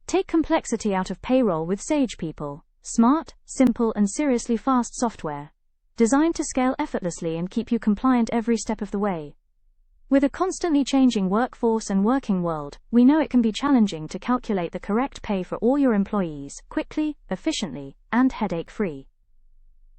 Take complexity out of payroll with Sage People. Smart, simple, and seriously fast software. Designed to scale effortlessly and keep you compliant every step of the way. With a constantly changing workforce and working world, we know it can be challenging to calculate the correct pay for all your employees, quickly, efficiently, and headache-free.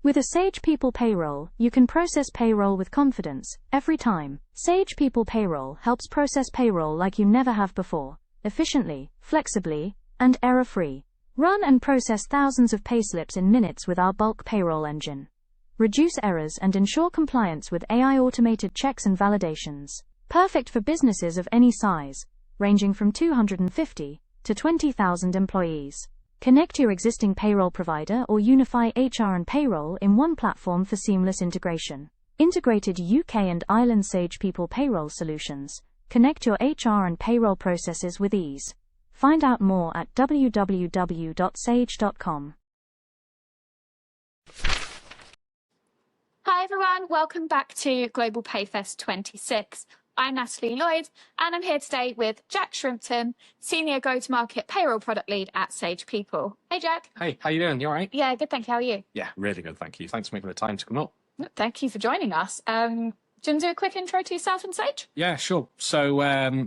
With a Sage People Payroll, you can process payroll with confidence, every time. Sage People Payroll helps process payroll like you never have before, efficiently, flexibly, and error-free. Run and process thousands of payslips in minutes with our bulk payroll engine. Reduce errors and ensure compliance with AI automated checks and validations. Perfect for businesses of any size, ranging from 250 to 20,000 employees. Connect your existing payroll provider or unify HR and payroll in one platform for seamless integration. Integrated UK and Ireland Sage People Payroll Solutions. Connect your HR and payroll processes with ease. Find out more at www.sage.com. Hi everyone, welcome back to Global PayFest 26. I'm Natalie, Lloyd, and I'm here today with Jack Shrimpton, Senior Go-to-Market Payroll Product Lead at Sage People. Hey Jack. Hey, how you doing? You all right? Yeah, good, thank you. How are you? Yeah, really good, thank you. Thanks for making the time to come up. Thank you for joining us. Do you want to do a quick intro to yourself and Sage? Yeah, sure. So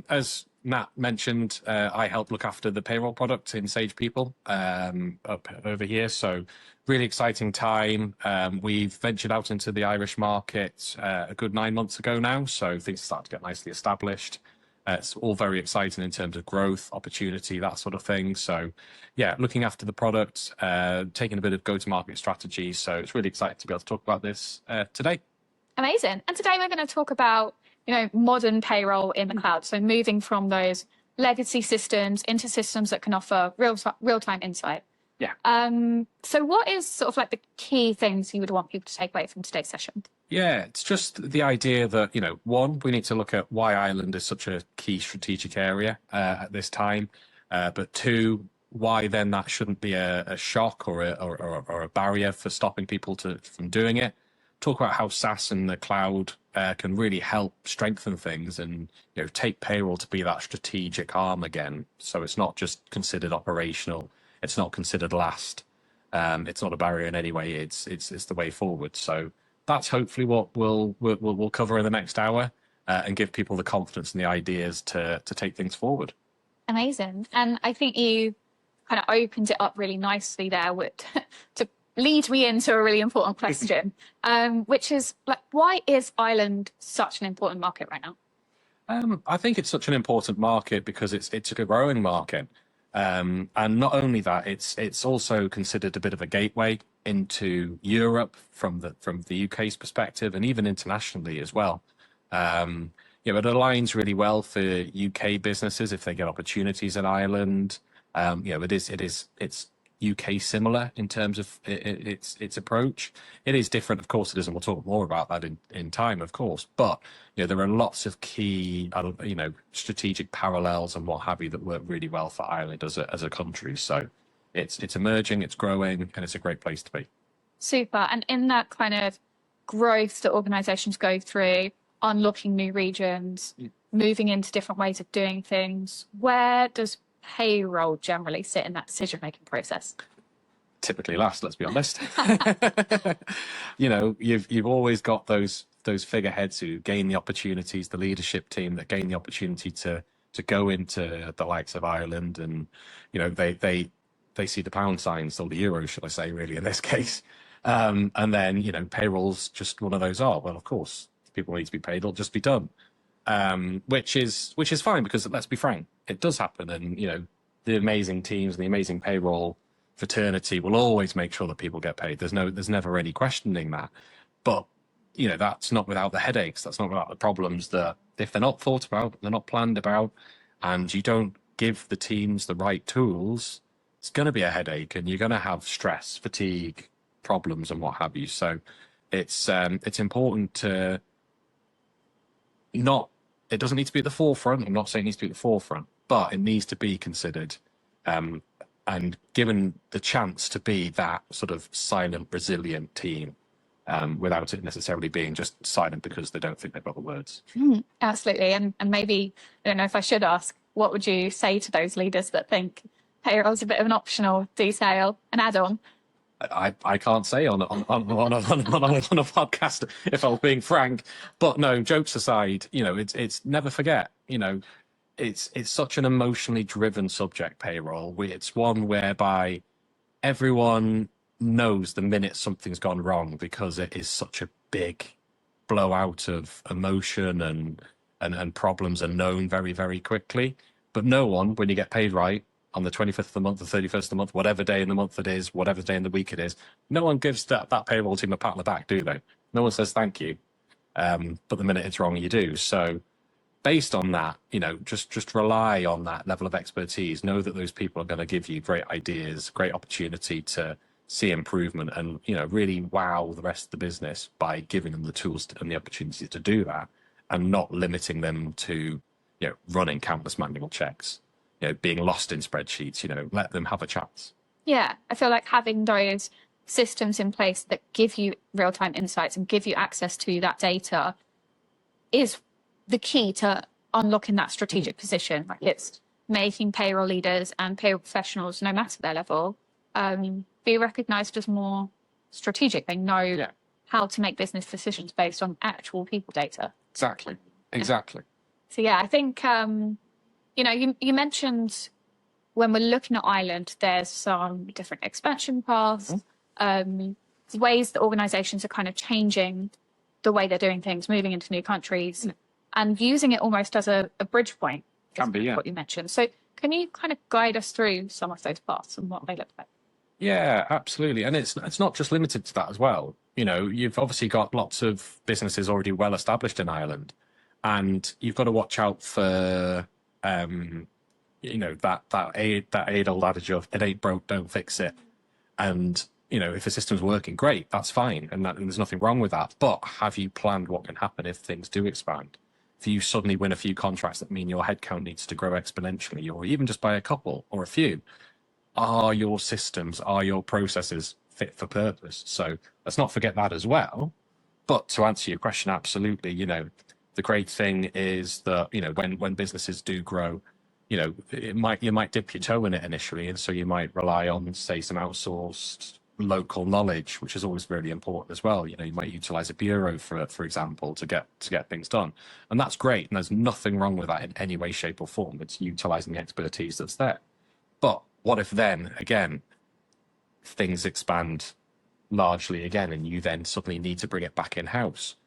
as Nat mentioned, I help look after the payroll product in Sage People up over here. So really exciting time. We've ventured out into the Irish market a good 9 months ago now. So things start to get nicely established. It's all very exciting in terms of growth, opportunity, that sort of thing. So yeah, looking after the product, taking a bit of go-to-market strategy. So it's really exciting to be able to talk about this today. Amazing. And today we're going to talk about modern payroll in the cloud. So moving from those legacy systems into systems that can offer real-time insight. Yeah. So what is sort of like the key things you would want people to take away from today's session? Yeah, it's just the idea that, one, we need to look at why Ireland is such a key strategic area at this time. But two, why then that shouldn't be a shock or a barrier for stopping people from doing it. Talk about how SaaS and the cloud can really help strengthen things and take payroll to be that strategic arm again. So it's not just considered operational. It's not considered last. It's not a barrier in any way. It's the way forward. So that's hopefully what we'll cover in the next hour and give people the confidence and the ideas to take things forward. Amazing. And I think you kind of opened it up really nicely there to lead me into a really important question, which is why is Ireland such an important market right now? I think it's such an important market because it's a growing market. And not only that, it's also considered a bit of a gateway into Europe from the UK's perspective and even internationally as well. It aligns really well for UK businesses if they get opportunities in Ireland. It's UK similar in terms of its approach. It is different, of course it is, and we'll talk more about that in time, of course. But there are lots of key strategic parallels and what have you that work really well for Ireland as a country. So it's emerging, it's growing, and it's a great place to be. Super. And in that kind of growth that organizations go through, unlocking new regions, moving into different ways of doing things, where does payroll generally sit in that decision-making process? Typically last, let's be honest. You've always got those figureheads who gain the opportunities, the leadership team that gain the opportunity to go into the likes of Ireland, and they see the pound signs or the euro, should I say, really in this case. And then payroll's just one of those. Well, of course, people need to be paid. It'll just be done. Which is fine because let's be frank, it does happen, and the amazing teams and the amazing payroll fraternity will always make sure that people get paid. There's never any questioning that. But that's not without the headaches. That's not without the problems that if they're not thought about, they're not planned about, and you don't give the teams the right tools, it's going to be a headache, and you're going to have stress, fatigue, problems, and what have you. So it's important to it doesn't need to be at the forefront. I'm not saying it needs to be at the forefront, but it needs to be considered and given the chance to be that sort of silent, resilient team without it necessarily being just silent because they don't think they've got the words. Absolutely. And maybe, I don't know if I should ask, what would you say to those leaders that think payroll's a bit of an optional detail, an add-on. I can't say on a podcast if I was being frank, but no, jokes aside, it's never forget, it's such an emotionally driven subject, payroll. It's one whereby everyone knows the minute something's gone wrong because it is such a big blowout of emotion and problems are known very, very quickly. But no one, when you get paid right, on the 25th of the month, the 31st of the month, whatever day in the month it is, whatever day in the week it is, no one gives that payroll team a pat on the back, do they? No one says thank you. But the minute it's wrong, you do. So based on that, just rely on that level of expertise. Know that those people are going to give you great ideas, great opportunity to see improvement and, really wow the rest of the business by giving them the tools and the opportunities to do that and not limiting them to, running countless manual checks. Being lost in spreadsheets, let them have a chance. Yeah, I feel like having those systems in place that give you real-time insights and give you access to that data is the key to unlocking that strategic position. Like it's making payroll leaders and payroll professionals, no matter their level, be recognised as more strategic. They know how to make business decisions based on actual people data. Exactly. So yeah, I think... you mentioned when we're looking at Ireland, there's some different expansion paths, ways that organisations are kind of changing the way they're doing things, moving into new countries, and using it almost as a bridge point. Can be, yeah. What you mentioned. So can you kind of guide us through some of those paths and what they look like? Yeah, absolutely. And it's not just limited to that as well. You've obviously got lots of businesses already well established in Ireland, and you've got to watch out for that age-old adage of it ain't broke, don't fix it. And if the system's working, great, that's fine, and there's nothing wrong with that. But have you planned what can happen if things do expand? If you suddenly win a few contracts that mean your headcount needs to grow exponentially, or even just by a couple or a few, are your systems, are your processes fit for purpose? So let's not forget that as well. But to answer your question, absolutely, the great thing is that, when businesses do grow, you might dip your toe in it initially. And so you might rely on, say, some outsourced local knowledge, which is always really important as well. You might utilize a bureau, for example, to get things done. And that's great. And there's nothing wrong with that in any way, shape or form. It's utilizing the expertise that's there. But what if then, again, things expand largely again, and you then suddenly need to bring it back in-house?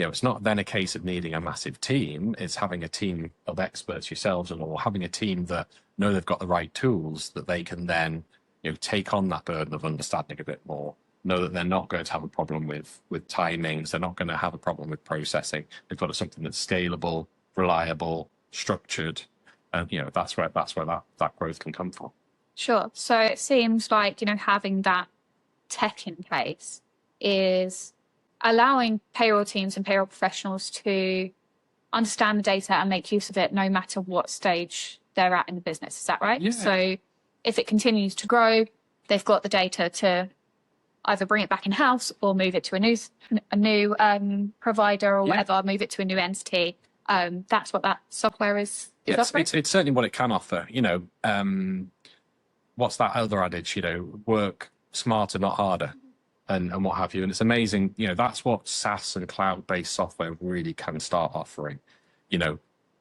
It's not then a case of needing a massive team. It's having a team of experts yourselves, or having a team that know they've got the right tools that they can then, take on that burden of understanding a bit more. Know that they're not going to have a problem with timings. They're not going to have a problem with processing. They've got something that's scalable, reliable, structured, and that's where that growth can come from. Sure. So it seems like having that tech in place is allowing payroll teams and payroll professionals to understand the data and make use of it no matter what stage they're at in the business. Is that right? Yeah. So if it continues to grow, they've got the data to either bring it back in-house or move it to a new provider or whatever, move it to a new entity. That's what that software is offering? It's certainly what it can offer. What's that other adage, work smarter, not harder. And what have you. And it's amazing, that's what SaaS and cloud-based software really can start offering.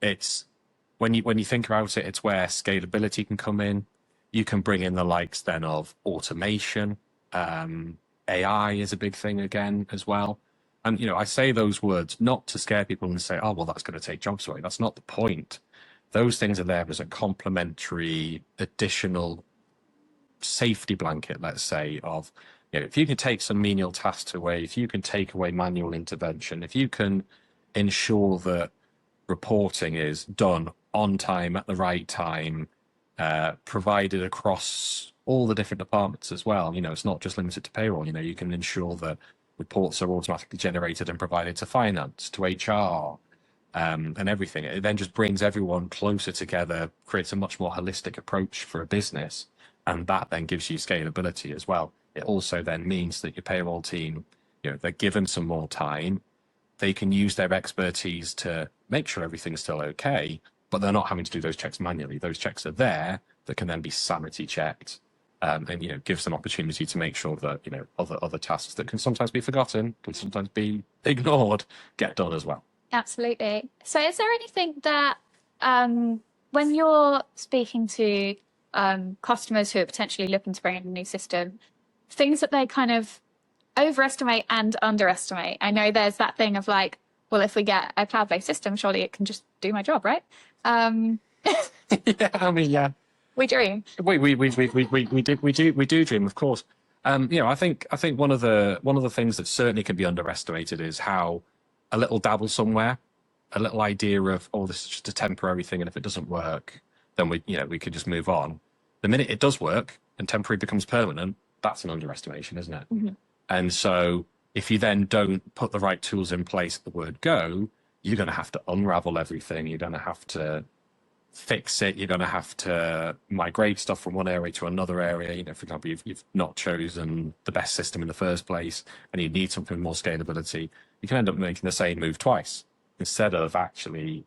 It's when you think about it, it's where scalability can come in. You can bring in the likes then of automation. AI is a big thing again as well. And, I say those words not to scare people and say, oh, well, that's going to take jobs away. That's not the point. Those things are there as a complementary, additional safety blanket, let's say, of, if you can take some menial tasks away, if you can take away manual intervention, if you can ensure that reporting is done on time, at the right time, provided across all the different departments as well. It's not just limited to payroll. You can ensure that reports are automatically generated and provided to finance, to HR, and everything. It then just brings everyone closer together, creates a much more holistic approach for a business, and that then gives you scalability as well. It also then means that your payroll team, they're given some more time. They can use their expertise to make sure everything's still okay, but they're not having to do those checks manually. Those checks are there. that can then be sanity checked, and gives an opportunity to make sure that other tasks that can sometimes be forgotten, can sometimes be ignored, get done as well. Absolutely. So is there anything that when you're speaking to customers who are potentially looking to bring in a new system, things that they kind of overestimate and underestimate? I know there's that thing of like, well, if we get a cloud-based system, surely it can just do my job, right? Yeah, I mean, yeah. We dream. We do dream, of course. I think one of the things that certainly can be underestimated is how a little dabble somewhere, a little idea of, oh, this is just a temporary thing, and if it doesn't work, then we could just move on. The minute it does work and temporary becomes permanent, that's an underestimation, isn't it? Mm-hmm. And so if you then don't put the right tools in place at the word go, you're going to have to unravel everything. You're going to have to fix it. You're going to have to migrate stuff from one area to another area. For example, you've not chosen the best system in the first place, and you need something with more scalability. You can end up making the same move twice instead of actually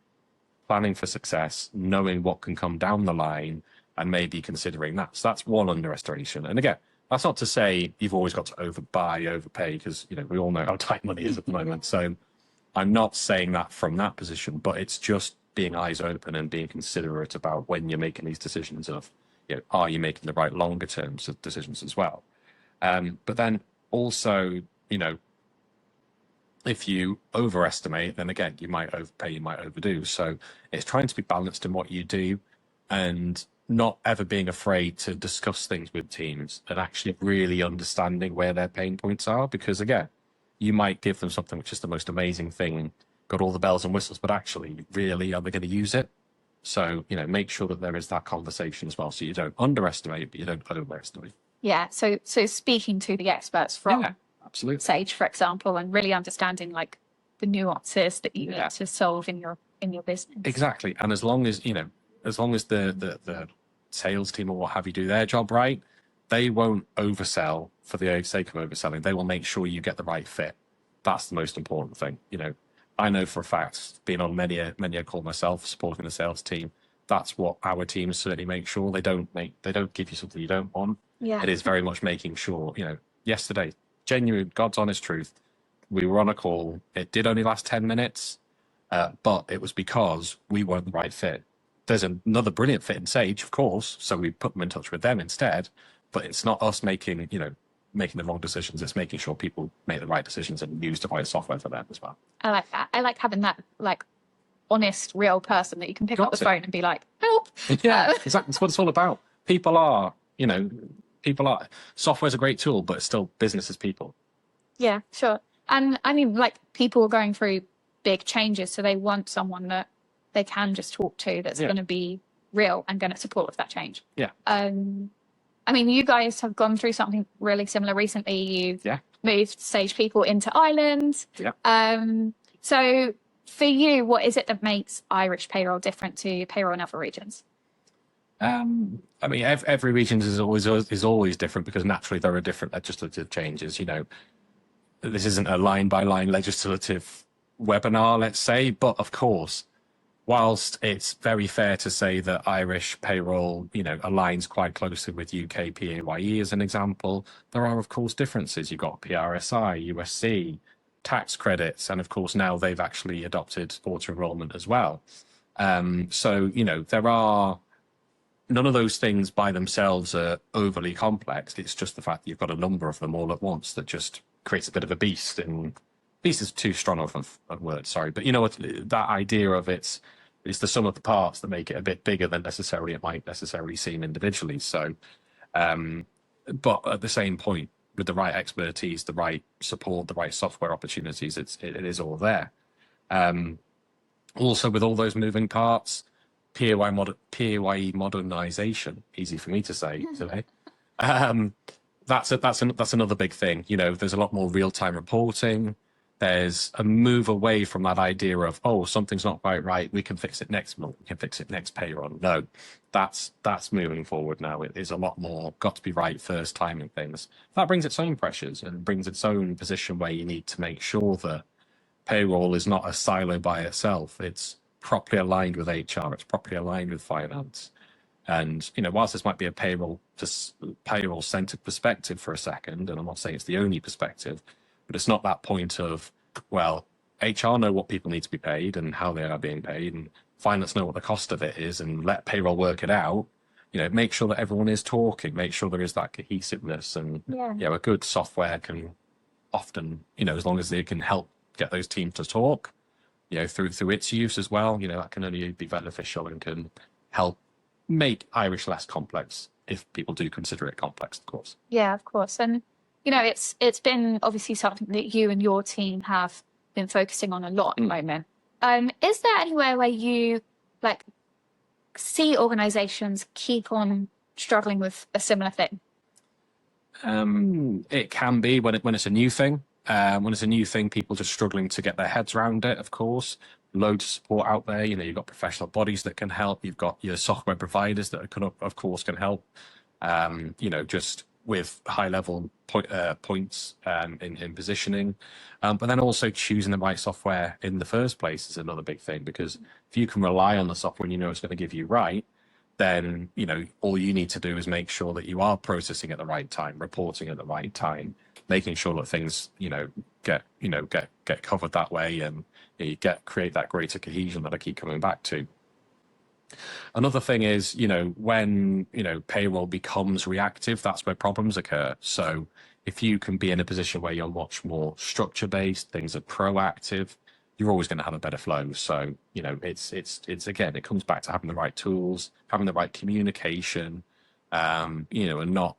planning for success, knowing what can come down the line, and maybe considering that. So that's one underestimation. And again, that's not to say you've always got to overpay, because we all know how tight money is at the moment. So I'm not saying that from that position, but it's just being eyes open and being considerate about when you're making these decisions of, are you making the right longer term decisions as well? But then also, if you overestimate, then again, you might overpay, you might overdo. So it's trying to be balanced in what you do, and not ever being afraid to discuss things with teams and actually really understanding where their pain points are. Because again, you might give them something which is the most amazing thing, got all the bells and whistles, but actually, really, are they going to use it? So, make sure that there is that conversation as well. So you don't underestimate, but you don't overestimate. Yeah. So speaking to the experts from absolutely Sage, for example, and really understanding like the nuances that you need to solve in your business. Exactly. And as long as the sales team or what have you do their job right, they won't oversell for the sake of overselling. They will make sure you get the right fit. That's the most important thing. I know for a fact, being on many a call myself, supporting the sales team, that's what our teams certainly make sure. They don't give you something you don't want. Yeah. It is very much making sure, yesterday, genuine, God's honest truth, we were on a call. It did only last 10 minutes, but it was because we weren't the right fit. There's another brilliant fit in Sage, of course, so we put them in touch with them instead, but it's not us making the wrong decisions. It's making sure people make the right decisions and use the right software for them as well. I like that. I like having that like honest, real person that you can pick up the phone and be like, help. Yeah, exactly. That's what it's all about. People are, software's a great tool, but it's still business as people. Yeah, sure. And I mean, like, people are going through big changes, so they want someone that they can just talk to that's going to be real and going to support with that change. Yeah. I mean, you guys have gone through something really similar recently. You've moved Sage people into Ireland. Yeah. So for you, what is it that makes Irish payroll different to payroll in other regions? I mean, every region is always different, because naturally there are different legislative changes. This isn't a line-by-line legislative webinar, let's say, but of course, whilst it's very fair to say that Irish payroll, aligns quite closely with UK PAYE as an example, there are, of course, differences. You've got PRSI, USC, tax credits, and of course, now they've actually adopted auto-enrollment as well. So, there are, none of those things by themselves are overly complex. It's just the fact that you've got a number of them all at once that just creates a bit of a beast. And beast is too strong of a word, sorry. But that idea of it's the sum of the parts that make it a bit bigger than necessarily it might necessarily seem individually. So, but at the same point, with the right expertise, the right support, the right software opportunities, it is all there. Also, with all those moving parts, PAYE modernisation, easy for me to say today. That's another big thing. There's a lot more real-time reporting. There's a move away from that idea of, oh, something's not quite right, we can fix it next month, we can fix it next payroll. No, that's moving forward now. It is a lot more got to be right first time in things. That brings its own pressures and brings its own position where you need to make sure that payroll is not a silo by itself. It's properly aligned with HR, it's properly aligned with finance. And, whilst this might be a payroll centered perspective for a second, and I'm not saying it's the only perspective, but it's not that point of, well, HR know what people need to be paid and how they are being paid, and finance know what the cost of it is, and let payroll work it out. Make sure that everyone is talking, make sure there is that cohesiveness, and a good software can often, as long as they can help get those teams to talk, through its use as well, that can only be beneficial and can help make Irish less complex if people do consider it complex, of course. Yeah, of course. And, it's been obviously something that you and your team have been focusing on a lot at the moment. Is there anywhere where you see organizations keep on struggling with a similar thing? It can be when it's a new thing. When it's a new thing, people just struggling to get their heads around it, of course. Loads of support out there. You've got professional bodies that can help. You've got your software providers that of course can help. Just with high level points in positioning, but then also choosing the right software in the first place is another big thing, because if you can rely on the software and it's going to give you right, then all you need to do is make sure that you are processing at the right time, reporting at the right time, making sure that things get covered that way, and you create that greater cohesion that I keep coming back to. Another thing is, when, payroll becomes reactive, that's where problems occur. So if you can be in a position where you're much more structure-based, things are proactive, you're always going to have a better flow. So, it's again, it comes back to having the right tools, having the right communication, and not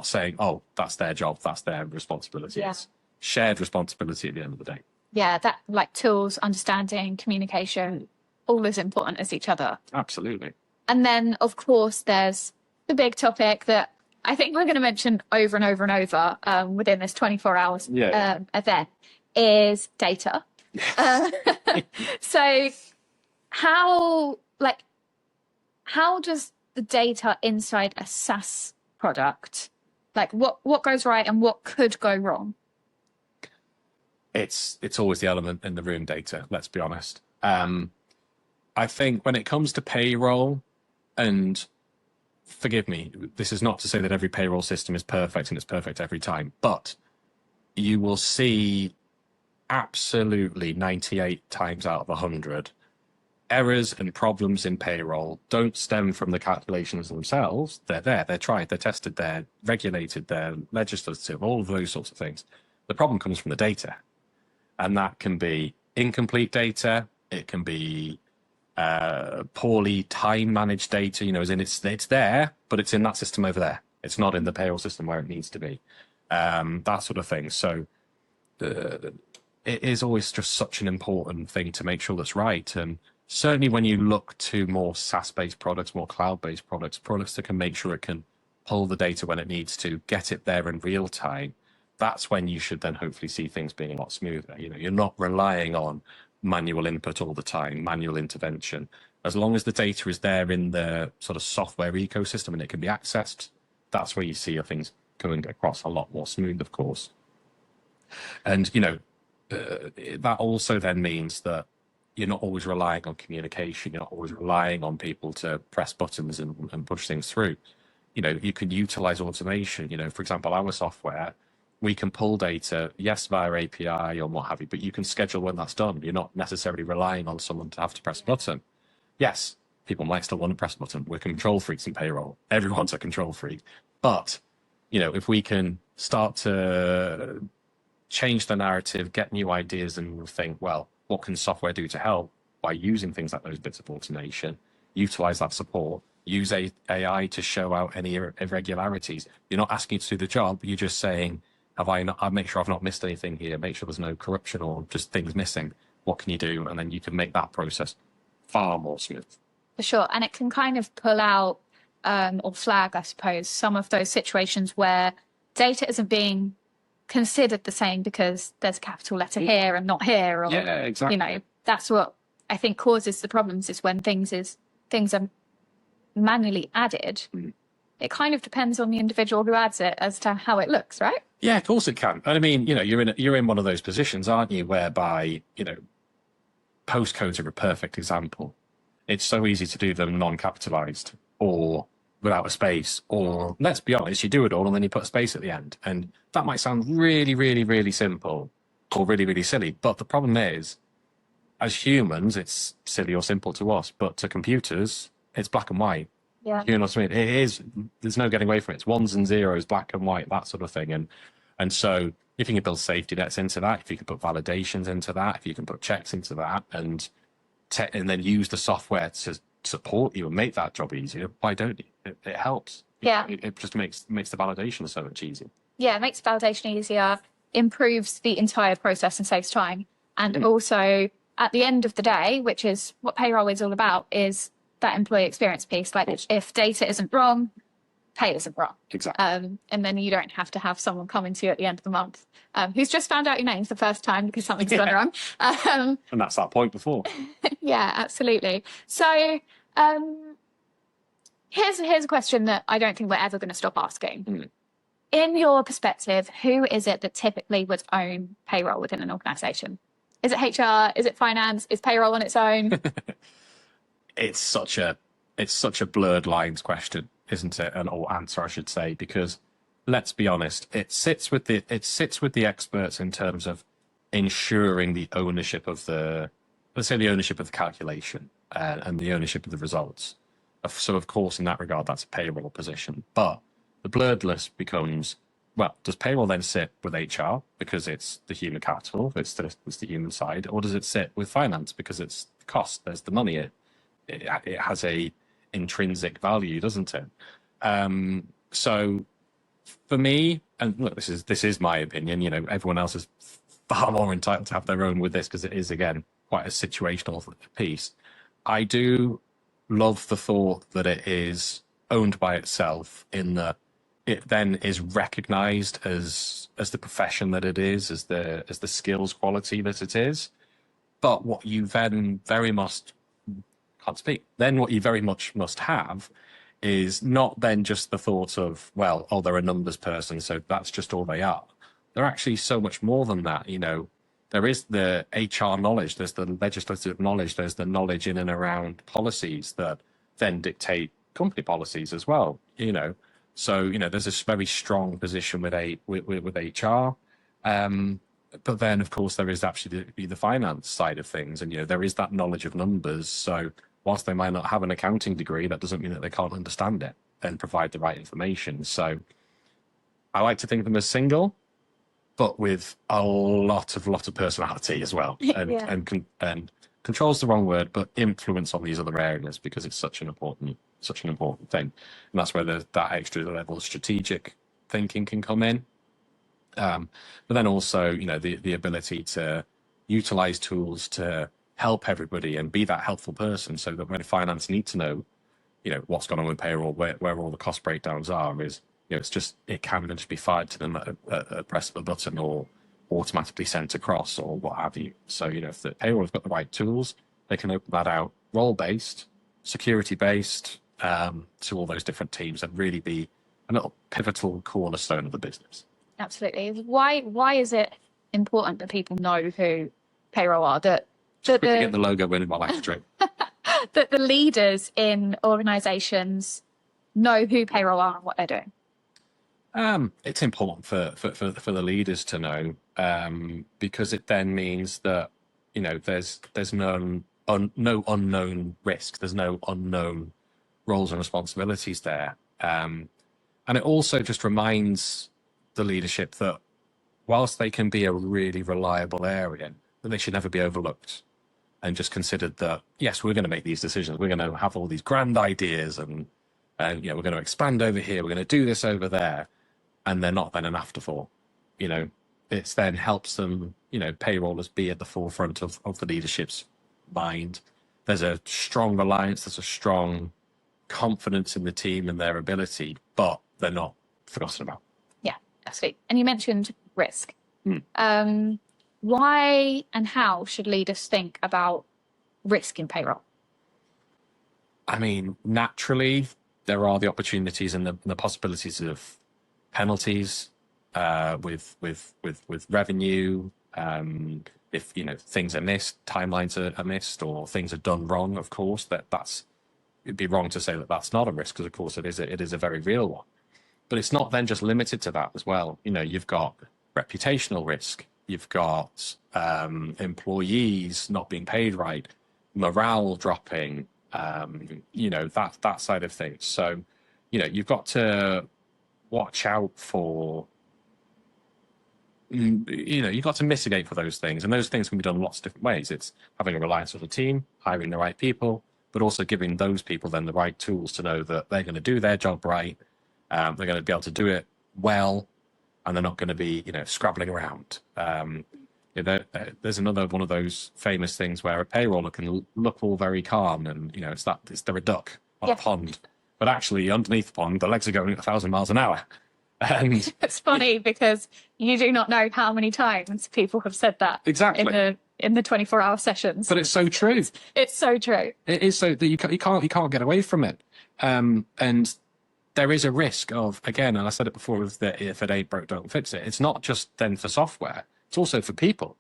saying, oh, that's their job, that's their responsibility. Yeah. It's shared responsibility at the end of the day. Yeah, that tools, understanding, communication, all as important as each other. Absolutely. And then, of course, there's the big topic that I think we're going to mention over and over and over within this 24 hours event is data. So how does the data inside a SaaS product, what goes right and what could go wrong? It's always the element in the room, data, let's be honest. I think when it comes to payroll, and forgive me, this is not to say that every payroll system is perfect and it's perfect every time, but you will see absolutely 98 times out of 100 errors and problems in payroll don't stem from the calculations themselves. They're there, they're tried, they're tested, they're regulated, they're legislative, all of those sorts of things. The problem comes from the data, and that can be incomplete data, it can be poorly time managed data, as in it's there, but it's in that system over there. It's not in the payroll system where it needs to be. That sort of thing. So it is always just such an important thing to make sure that's right. And certainly when you look to more SaaS-based products, more cloud-based products that can make sure it can pull the data when it needs to, get it there in real time, that's when you should then hopefully see things being a lot smoother. You're not relying on manual input all the time, manual intervention. As long as the data is there in the sort of software ecosystem and it can be accessed, that's where you see things going across a lot more smooth, of course. And, that also then means that you're not always relying on communication. You're not always relying on people to press buttons and push things through. You can utilize automation. For example, our software, we can pull data, yes, via API or what have you, but you can schedule when that's done. You're not necessarily relying on someone to have to press a button. Yes, people might still want to press a button. We're control freaks in payroll. Everyone's a control freak. But, if we can start to change the narrative, get new ideas, and think, well, what can software do to help by using things like those bits of automation, utilize that support, use AI to show out any irregularities. You're not asking it to do the job. You're just saying, I'll make sure I've not missed anything here, make sure there's no corruption or just things missing. What can you do? And then you can make that process far more smooth. For sure. And it can kind of pull out or flag, I suppose, some of those situations where data isn't being considered the same because there's a capital letter here and not here. Or, yeah, exactly. That's what I think causes the problems, is when things are manually added. It kind of depends on the individual who adds it as to how it looks, right? Yeah, of course it can. And I mean, you're in one of those positions, aren't you, whereby, postcodes are a perfect example. it's so easy to do them non-capitalized or without a space, or let's be honest, you do it all and then you put a space at the end. And that might sound really, really, really simple or really, really silly. But the problem is, as humans, it's silly or simple to us, but to computers, it's black and white. Yeah. You know what I mean? It is, there's no getting away from it. It's ones and zeros, black and white, that sort of thing. And so if you can build safety nets into that, if you can put validations into that, if you can put checks into that, and then use the software to support you and make that job easier, why don't you? It helps. Yeah. It just makes the validation so much easier. Yeah, it makes validation easier, improves the entire process and saves time. And also, at the end of the day, which is what payroll is all about, is that employee experience piece. Like, if data isn't wrong, pay isn't wrong. Exactly. And then you don't have to have someone coming to you at the end of the month who's just found out your name for the first time because something's gone wrong. And that's that point before. Yeah, absolutely. So here's a question that I don't think we're ever going to stop asking. In your perspective, who is it that typically would own payroll within an organisation? Is it HR? Is it finance? Is payroll on its own? It's such a blurred lines question, isn't it? Or answer, I should say, because let's be honest, it sits with the experts in terms of ensuring the ownership of the calculation and the ownership of the results. So of course, in that regard, that's a payroll position. But the blurred list becomes, well, does payroll then sit with HR because it's the human capital, it's the human side, or does it sit with finance because it's the cost, there's the money, it has a intrinsic value, doesn't it? So for me, and look, this is my opinion, you know, everyone else is far more entitled to have their own with this because it is, again, quite a situational piece. I do love the thought that it is owned by itself, in that it then is recognized as the profession that it is, as the skills quality that it is. But what you then very much what you very much must have is not then just the thought of, well, oh, they're a numbers person, so that's just all they are. They're actually so much more than that. You know, there is the HR knowledge, there's the legislative knowledge, there's the knowledge in and around policies that then dictate company policies as well, you know. So, you know, there's this very strong position with HR. But then, of course, there is actually the finance side of things. And, you know, there is that knowledge of numbers. So whilst they might not have an accounting degree, that doesn't mean that they can't understand it and provide the right information. So I like to think of them as single, but with a lot of personality as well. And control's the wrong word, but influence on these other areas, because it's such an important thing. And that's where that extra level of strategic thinking can come in. But then also, you know, the ability to utilize tools to help everybody and be that helpful person, so that when finance need to know, you know, what's going on with payroll, where all the cost breakdowns are, is, you know, it can just be fired to them at a press of a button, or automatically sent across, or what have you. So, you know, if the payroll have got the right tools, they can open that out role-based, security-based, to all those different teams, and really be a little pivotal cornerstone of the business. Absolutely. Why is it important that people know who payroll are? That get the logo in while I can drink. That the leaders in organisations know who payroll are and what they're doing. It's important for the leaders to know, because it then means that, you know, there's no unknown risk, there's no unknown roles and responsibilities there, and it also just reminds the leadership that whilst they can be a really reliable area, that they should never be overlooked and just considered that, yes, we're going to make these decisions, we're going to have all these grand ideas, and you know, we're going to expand over here, we're going to do this over there, and they're not then an afterthought. You know, it's then helps them, you know, payrollers be at the forefront of the leadership's mind. There's a strong reliance, there's a strong confidence in the team and their ability, but they're not forgotten about. Yeah, absolutely. And you mentioned risk. Why and how should leaders think about risk in payroll? I mean, naturally, there are the opportunities and the possibilities of penalties with revenue, if things are missed, timelines are missed, or things are done wrong, of course, it'd be wrong to say that that's not a risk, because of course it is a very real one. But it's not then just limited to that as well. You've got reputational risk, you've got employees not being paid right, morale dropping, that side of things. So, you've got to watch out for, you've got to mitigate for those things. And those things can be done in lots of different ways. It's having a reliance on the team, hiring the right people, but also giving those people then the right tools to know that they're going to do their job right. They're going to be able to do it well, and they're not going to be, scrabbling around. There's another one of those famous things where a payroller can look all very calm, and they're a duck on a pond, but actually underneath the pond, the legs are going at 1,000 miles an hour. And it's funny because you do not know how many times people have said that exactly in the 24-hour sessions. But it's so true. It's so true. It is so that you can't get away from it. And there is a risk of, again, and I said it before, with that if it ain't broke, don't fix it. It's not just then for software; it's also for people.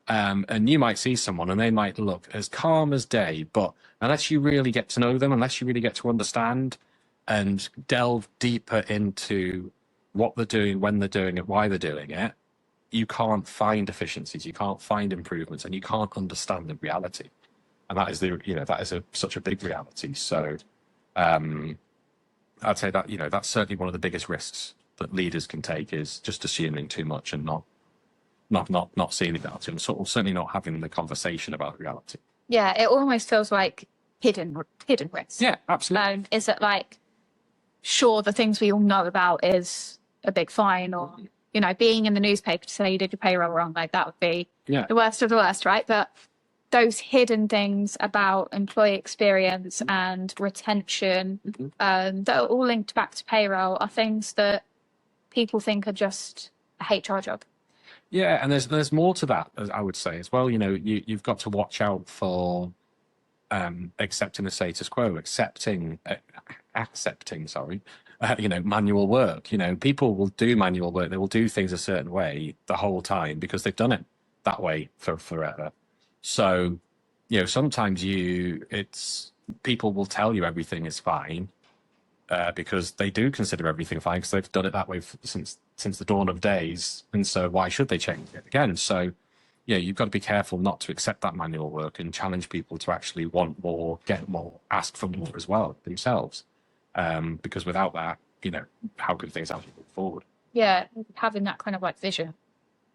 And you might see someone and they might look as calm as day, but unless you really get to know them, unless you really get to understand and delve deeper into what they're doing, when they're doing it, why they're doing it, you can't find efficiencies, you can't find improvements, and you can't understand the reality. And that is such a big reality. So I'd say that, that's certainly one of the biggest risks that leaders can take, is just assuming too much and not seeing the reality, and certainly not having the conversation about reality. Yeah, it almost feels like hidden risks. Yeah, absolutely. Is it like, sure, the things we all know about is a big fine, or being in the newspaper to say you did your payroll wrong, like that would be the worst of the worst, right? But those hidden things about employee experience and retention that are all linked back to payroll are things that people think are just a HR job. Yeah, and there's more to that, as I would say, as well. You've got to watch out for accepting the status quo, accepting manual work. People will do manual work. They will do things a certain way the whole time because they've done it that way for forever. So, sometimes people will tell you everything is fine because they do consider everything fine because they've done it that way since the dawn of days. And so why should they change it again? So, you've got to be careful not to accept that manual work and challenge people to actually want more, get more, ask for more as well themselves. Because without that, how could things actually move forward? Yeah, having that kind of like vision.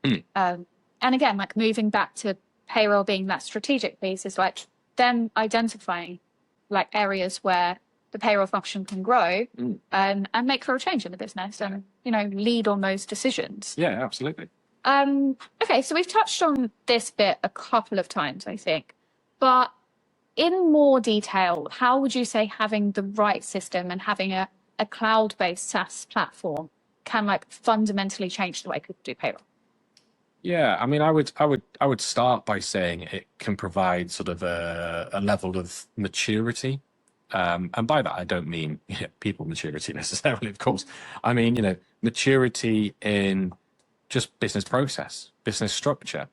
And again, like moving back to payroll being that strategic piece is like them identifying like areas where the payroll function can grow and make real change in the business and, lead on those decisions. Yeah, absolutely. Okay, so we've touched on this bit a couple of times, I think, but in more detail, how would you say having the right system and having a cloud-based SaaS platform can like fundamentally change the way people do payroll? Yeah, I mean, I would start by saying it can provide sort of a level of maturity. And by that, I don't mean people maturity necessarily, of course. I mean, maturity in just business process, business structure.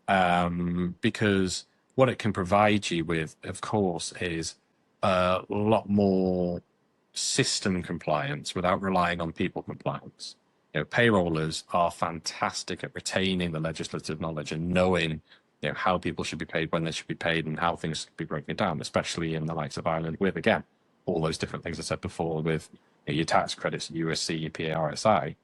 Because what it can provide you with, of course, is a lot more system compliance without relying on people compliance. Payrollers are fantastic at retaining the legislative knowledge and knowing, how people should be paid, when they should be paid, and how things should be broken down, especially in the likes of Ireland, with, again, all those different things I said before, with your tax credits, USC, your PARSI.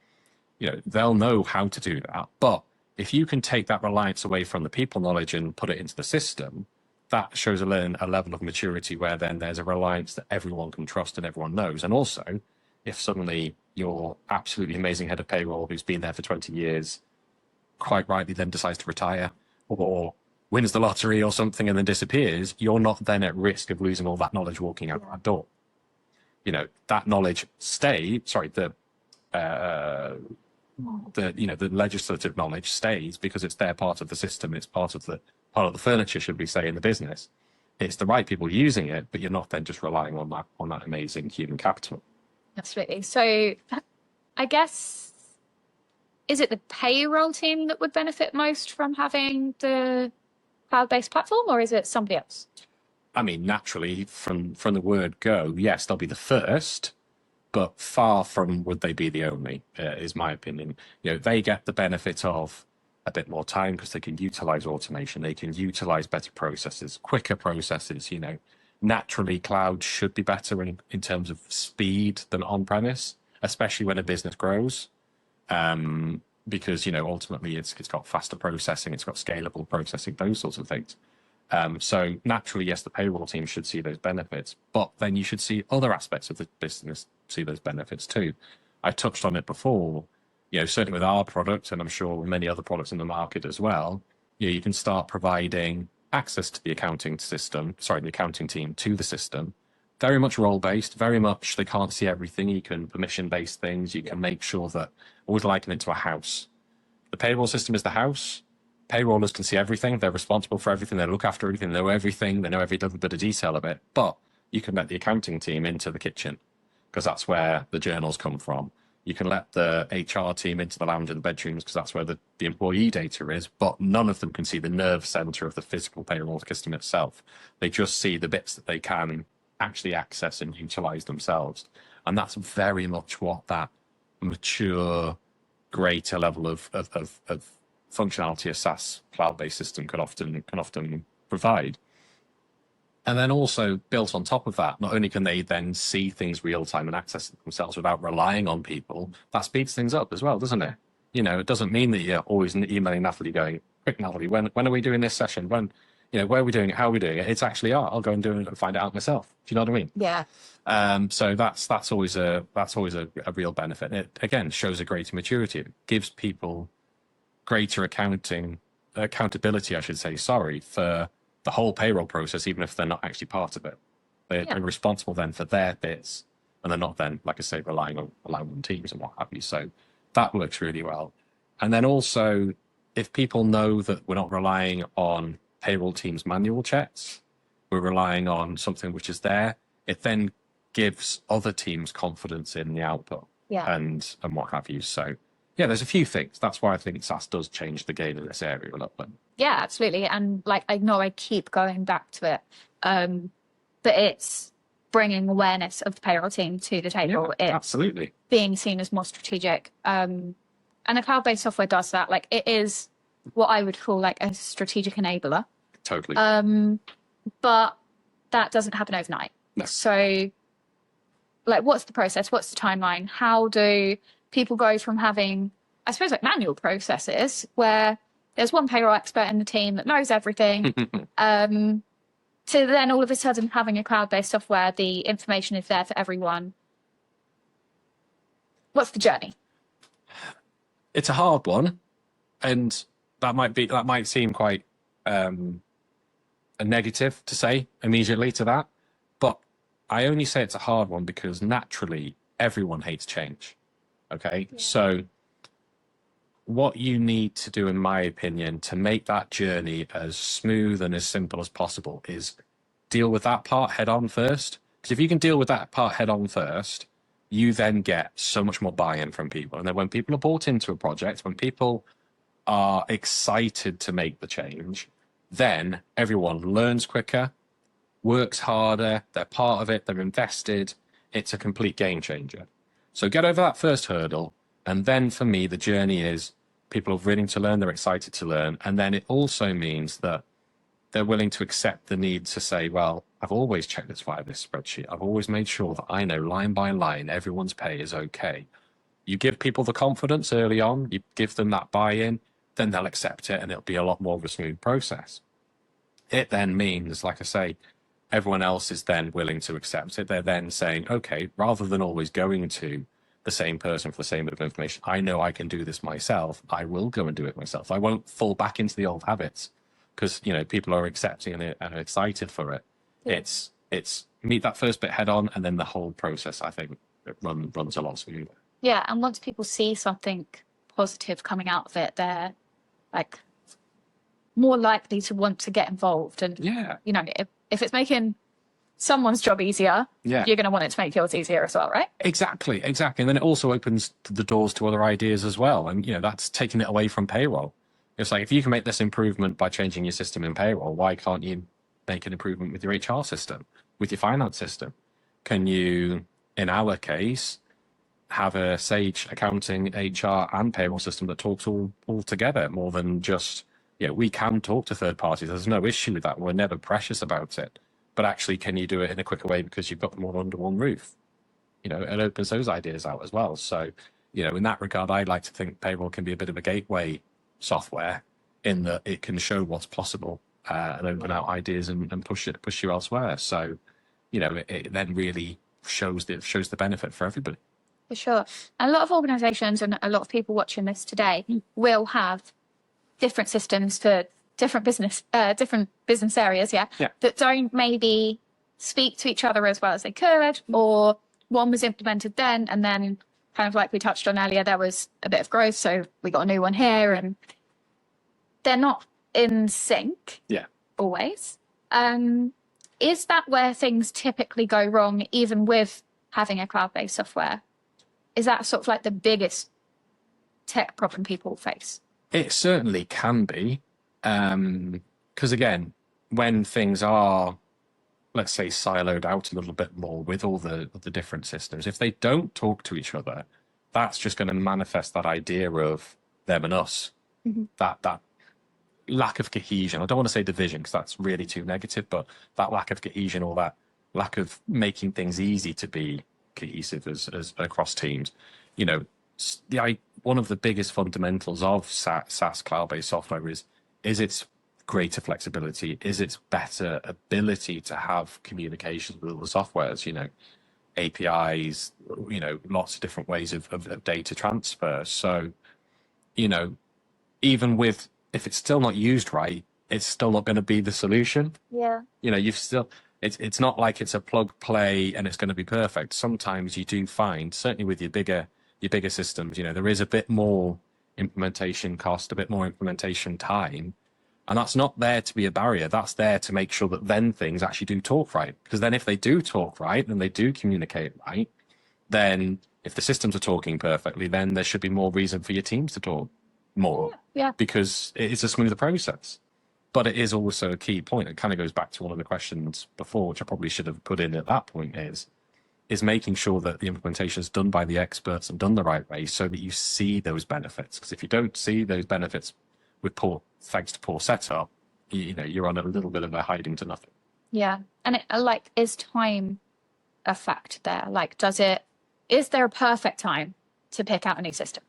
They'll know how to do that. But if you can take that reliance away from the people knowledge and put it into the system, that shows a level of maturity where then there's a reliance that everyone can trust and everyone knows. And also, if suddenly your absolutely amazing head of payroll who's been there for 20 years, quite rightly then decides to retire or wins the lottery or something and then disappears, you're not then at risk of losing all that knowledge walking out that door. That knowledge the legislative knowledge stays because it's their part of the system. It's part of the furniture, should we say, in the business. It's the right people using it, but you're not then just relying on that amazing human capital. Absolutely. So I guess is it the payroll team that would benefit most from having the cloud-based platform, or is it somebody else? I mean, naturally, from the word go, yes, they'll be the first, but far from would they be the only, is my opinion. You know, they get the benefit of a bit more time because they can utilize automation, they can utilize better processes, quicker processes. You know, naturally, cloud should be better in terms of speed than on-premise, especially when a business grows. Because, you know, ultimately it's got faster processing, it's got scalable processing, those sorts of things. So naturally, yes, the payroll team should see those benefits, but then you should see other aspects of the business see those benefits too. I touched on it before, you know, certainly with our product, and I'm sure with many other products in the market as well, you can start providing access to the accounting team to the system. Very much role-based, very much they can't see everything. You can permission-based things. You can make sure that, always liken it to a house. The payroll system is the house. Payrollers can see everything. They're responsible for everything. They look after everything. They know everything. They know every little bit of detail of it. But you can let the accounting team into the kitchen because that's where the journals come from. You can let the HR team into the lounge and the bedrooms because that's where the employee data is, but none of them can see the nerve center of the physical payroll system itself. They just see the bits that they can actually access and utilize themselves. And that's very much what that mature, greater level of functionality a SaaS cloud-based system can often provide. And then also built on top of that, not only can they then see things real time and access it themselves without relying on people, that speeds things up as well, doesn't it? You know, it doesn't mean that you're always emailing Natalie going, quick Natalie, when are we doing this session? When, you know, where are we doing it? How are we doing it? It's actually, I'll go and do it and find it out myself. Do you know what I mean? Yeah. So that's always a real benefit. It again shows a greater maturity. It gives people greater accountability, I should say, for the whole payroll process, even if they're not actually part of it. They're responsible then for their bits, and they're not then, like I say, relying on teams and what have you. So that works really well. And then also, if people know that we're not relying on payroll teams' manual checks, we're relying on something which is there, it then gives other teams confidence in the output and what have you. So yeah, there's a few things. That's why I think SaaS does change the game in this area a little bit. Yeah, absolutely. And like, I know I keep going back to it, but it's bringing awareness of the payroll team to the table. Yeah, it's absolutely. being seen as more strategic. And a cloud-based software does that. Like, it is what I would call like a strategic enabler. Totally. But that doesn't happen overnight. No. So like, what's the process? What's the timeline? How do people go from having, I suppose, like manual processes where there's one payroll expert in the team that knows everything, to then all of a sudden having a cloud-based software, the information is there for everyone? What's the journey? It's a hard one, and that might seem quite a negative to say immediately to that, but I only say it's a hard one because naturally everyone hates change. Okay, so what you need to do, in my opinion, to make that journey as smooth and as simple as possible is deal with that part head on first. Because if you can deal with that part head on first, you then get so much more buy-in from people. And then when people are bought into a project, when people are excited to make the change, then everyone learns quicker, works harder, they're part of it, they're invested. It's a complete game changer. So get over that first hurdle. And then for me, the journey is people are willing to learn, they're excited to learn. And then it also means that they're willing to accept the need to say, well, I've always checked this via this spreadsheet. I've always made sure that I know line by line, everyone's pay is okay. You give people the confidence early on, you give them that buy-in, then they'll accept it and it'll be a lot more of a smooth process. It then means, like I say, everyone else is then willing to accept it. They're then saying, okay, rather than always going to the same person for the same bit of information, I know I can do this myself. I will go and do it myself. I won't fall back into the old habits because, you know, people are accepting it and are excited for it. Yeah. It's meet that first bit head on, and then the whole process, I think, runs a lot smoother. Yeah, and once people see something positive coming out of it, they're like more likely to want to get involved. And, yeah, you know, if it's making someone's job easier, Yeah. you're going to want it to make yours easier as well, right? Exactly. And then it also opens the doors to other ideas as well. And, that's taking it away from payroll. It's like, if you can make this improvement by changing your system in payroll, why can't you make an improvement with your HR system, with your finance system? Can you, in our case, have a Sage accounting, HR, and payroll system that talks all together more than just, we can talk to third parties. There's no issue with that. We're never precious about it. But actually, can you do it in a quicker way because you've got them all under one roof? It opens those ideas out as well. So, in that regard, I like to think payroll can be a bit of a gateway software in that it can show what's possible and open out ideas and push you elsewhere. So, it then really shows the benefit for everybody. For sure. A lot of organizations and a lot of people watching this today will have different systems for different business areas, that don't maybe speak to each other as well as they could, or one was implemented then, and then kind of like we touched on earlier, there was a bit of growth, so we got a new one here, and they're not in sync always. Is that where things typically go wrong, even with having a cloud-based software? Is that sort of like the biggest tech problem people face? It certainly can be. Because again, when things are, let's say, siloed out a little bit more with all the different systems, if they don't talk to each other, that's just going to manifest that idea of them and us. That lack of cohesion. I don't want to say division because that's really too negative, but that lack of cohesion, or that lack of making things easy to be cohesive as across teams. One of the biggest fundamentals of SaaS cloud-based software is its greater flexibility, is its better ability to have communications with other softwares, APIs, lots of different ways of data transfer. So, even with, if it's still not used right, it's still not going to be the solution. Yeah. You've still, it's not like it's a plug play and it's going to be perfect. Sometimes you do find, certainly with your bigger systems, there is a bit more implementation cost, a bit more implementation time. And that's not there to be a barrier. That's there to make sure that then things actually do talk right. Because then if they do talk right and they do communicate right, then if the systems are talking perfectly, then there should be more reason for your teams to talk more. Yeah. Because it's a smoother process. But it is also a key point. It kind of goes back to one of the questions before, which I probably should have put in at that point, is making sure that the implementation is done by the experts and done the right way so that you see those benefits. Because if you don't see those benefits thanks to poor setup, you're on a little bit of a hiding to nothing. Yeah. And is time a fact there? Is there a perfect time to pick out a new system?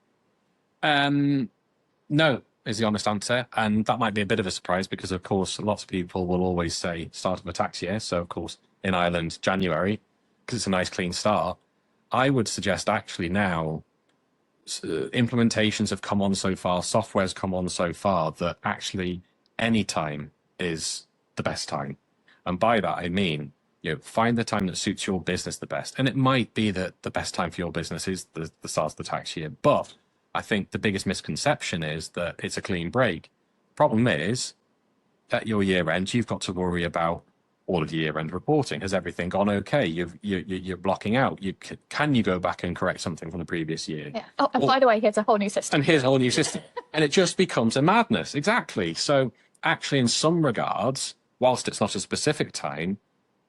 No, is the honest answer. And that might be a bit of a surprise because, of course, lots of people will always say start of a tax year. So, of course, in Ireland, January, because it's a nice clean start. I would suggest actually now implementations have come on so far, software's come on so far that actually any time is the best time. And by that, I mean, find the time that suits your business the best. And it might be that the best time for your business is the start of the tax year. But I think the biggest misconception is that it's a clean break. Problem is, at your year end, you've got to worry about all of your year-end reporting. Has everything gone okay? You're blocking out. Can you go back and correct something from the previous year? Yeah. Oh, and by the way, here's a whole new system. And here's a whole new system. And it just becomes a madness. Exactly. So actually, in some regards, whilst it's not a specific time,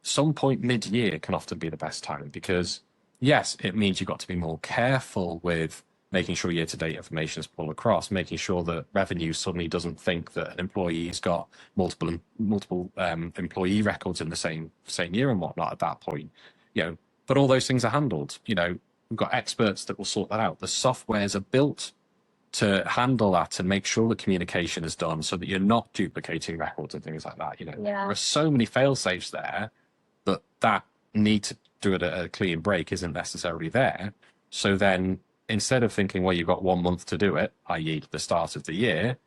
some point mid-year can often be the best time because, yes, it means you've got to be more careful with making sure year-to-date information is pulled across, making sure that revenue suddenly doesn't think that an employee's got multiple employee records in the same year and whatnot at that point. But all those things are handled. We've got experts that will sort that out. The softwares are built to handle that and make sure the communication is done so that you're not duplicating records and things like that. There are so many fail-safes there, but that need to do it at a clean break isn't necessarily there. So then, instead of thinking, well, you've got 1 month to do it, i.e. the start of the year,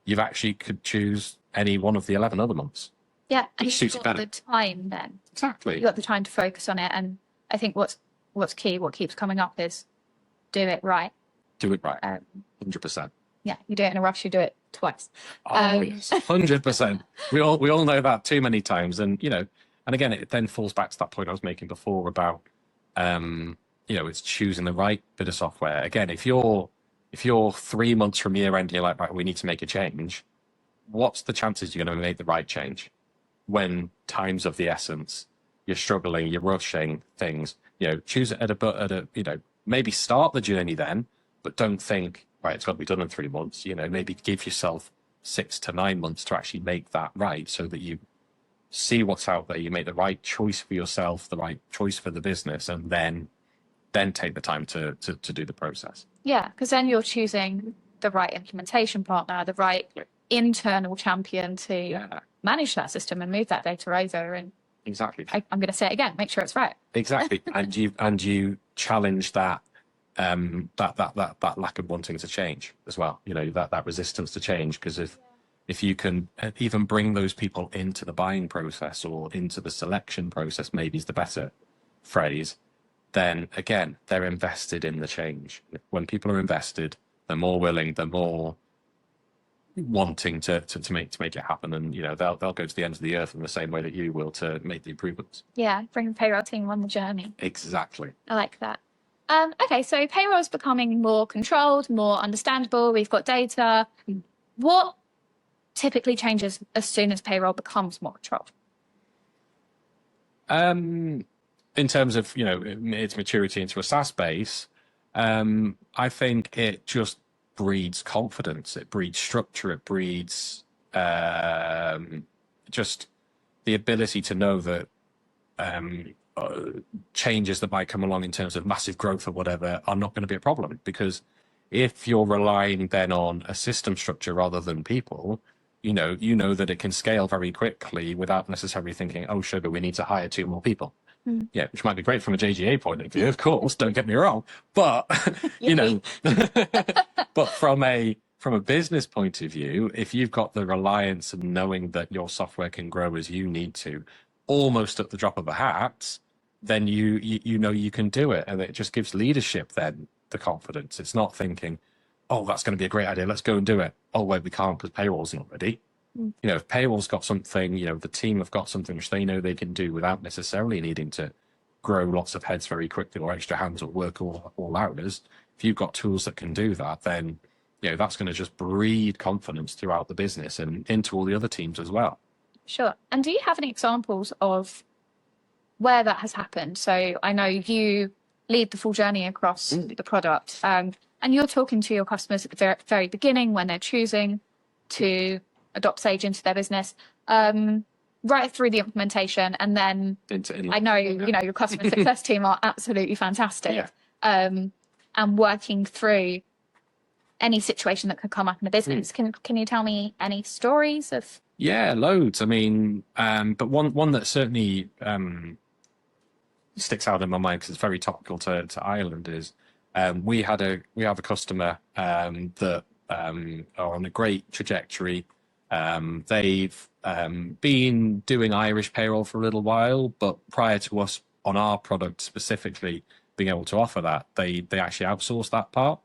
you've actually could choose any one of the 11 other months. Yeah, and you've got the time then. Exactly. You've got the time to focus on it. And I think what's key, what keeps coming up is do it right. Do it right. 100%. Yeah, you do it in a rush, you do it twice. Oh, yes, 100%. We all know that too many times. And, And again, it then falls back to that point I was making before about, it's choosing the right bit of software. Again, if you're 3 months from year end and you're like, right, we need to make a change, what's the chances you're going to make the right change when time's of the essence? You're struggling, you're rushing things. Choose it at a maybe start the journey then, but don't think, right, it's got to be done in 3 months. Maybe give yourself 6 to 9 months to actually make that right, so that you see what's out there, you make the right choice for yourself, the right choice for the business, and then take the time to do the process. Yeah, because then you're choosing the right implementation partner, the right internal champion to manage that system and move that data over. And exactly, I'm going to say it again, make sure it's right. Exactly, and you challenge that that lack of wanting to change as well. That resistance to change, because if you can even bring those people into the buying process or into the selection process, maybe is the better phrase, then again, they're invested in the change. When people are invested, they're more willing, they're more wanting to make it happen, and they'll go to the ends of the earth in the same way that you will to make the improvements. Yeah, bring the payroll team on the journey. Exactly. I like that. Okay, so payroll is becoming more controlled, more understandable. We've got data. What typically changes as soon as payroll becomes more controlled? In terms of its maturity into a SaaS base, I think it just breeds confidence. It breeds structure. It breeds just the ability to know that changes that might come along in terms of massive growth or whatever are not going to be a problem, because if you're relying then on a system structure rather than people, you know that it can scale very quickly without necessarily thinking, oh sugar, we need to hire 2 more people. Yeah, which might be great from a JGA point of view, of course, don't get me wrong, but but from a business point of view, if you've got the reliance of knowing that your software can grow as you need to, almost at the drop of a hat, then you know you can do it, and it just gives leadership then the confidence. It's not thinking, oh, that's going to be a great idea, let's go and do it. Oh wait, we can't because payroll's not ready. If payroll's got something, the team have got something which they know they can do without necessarily needing to grow lots of heads very quickly or extra hands or work all hours. If you've got tools that can do that, then that's going to just breed confidence throughout the business and into all the other teams as well. Sure. And do you have any examples of where that has happened? So I know you lead the full journey across the product, and you're talking to your customers at the very beginning when they're choosing to adopt Sage into their business, right through the implementation, and then I know your customer success team are absolutely fantastic, and working through any situation that could come up in the business. Can you tell me any stories of? Yeah, loads. I mean, but one that certainly sticks out in my mind because it's very topical to Ireland is we have a customer that are on a great trajectory. They've been doing Irish payroll for a little while, but prior to us on our product specifically being able to offer that, they actually outsourced that part.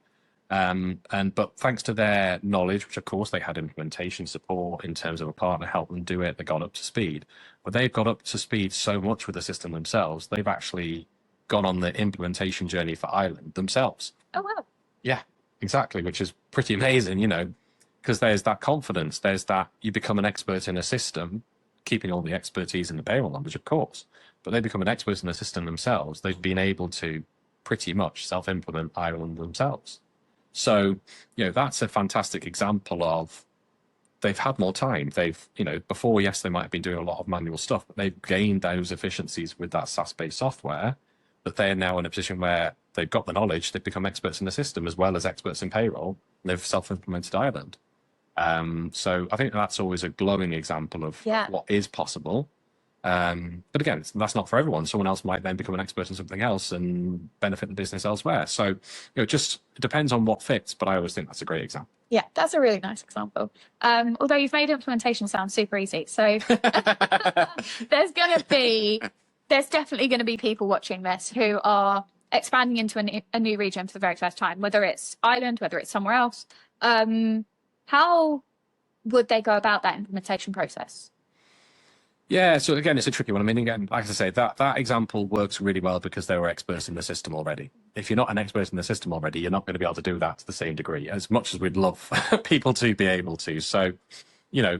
But thanks to their knowledge, which of course they had implementation support in terms of a partner help them do it, they got up to speed. But they've got up to speed so much with the system themselves, they've actually gone on the implementation journey for Ireland themselves. Oh wow. Yeah, exactly, which is pretty amazing, because there's that confidence, there's that you become an expert in a system, keeping all the expertise in the payroll language, of course, but they become an expert in the system themselves. They've been able to pretty much self-implement Ireland themselves. So, that's a fantastic example of they've had more time. They've, before, yes, they might have been doing a lot of manual stuff, but they've gained those efficiencies with that SaaS-based software, that they're now in a position where they've got the knowledge, they've become experts in the system as well as experts in payroll, and they've self-implemented Ireland. So I think that's always a glowing example of what is possible. But again, that's not for everyone. Someone else might then become an expert in something else and benefit the business elsewhere. So, it depends on what fits, but I always think that's a great example. Yeah, that's a really nice example. Although you've made implementation sound super easy. So there's definitely going to be people watching this who are expanding into a new region for the very first time, whether it's Ireland, whether it's somewhere else. How would they go about that implementation process? Yeah, so again, it's a tricky one. I mean, again, like I say, that example works really well because they were experts in the system already. If you're not an expert in the system already, you're not going to be able to do that to the same degree, as much as we'd love people to be able to. So, you know,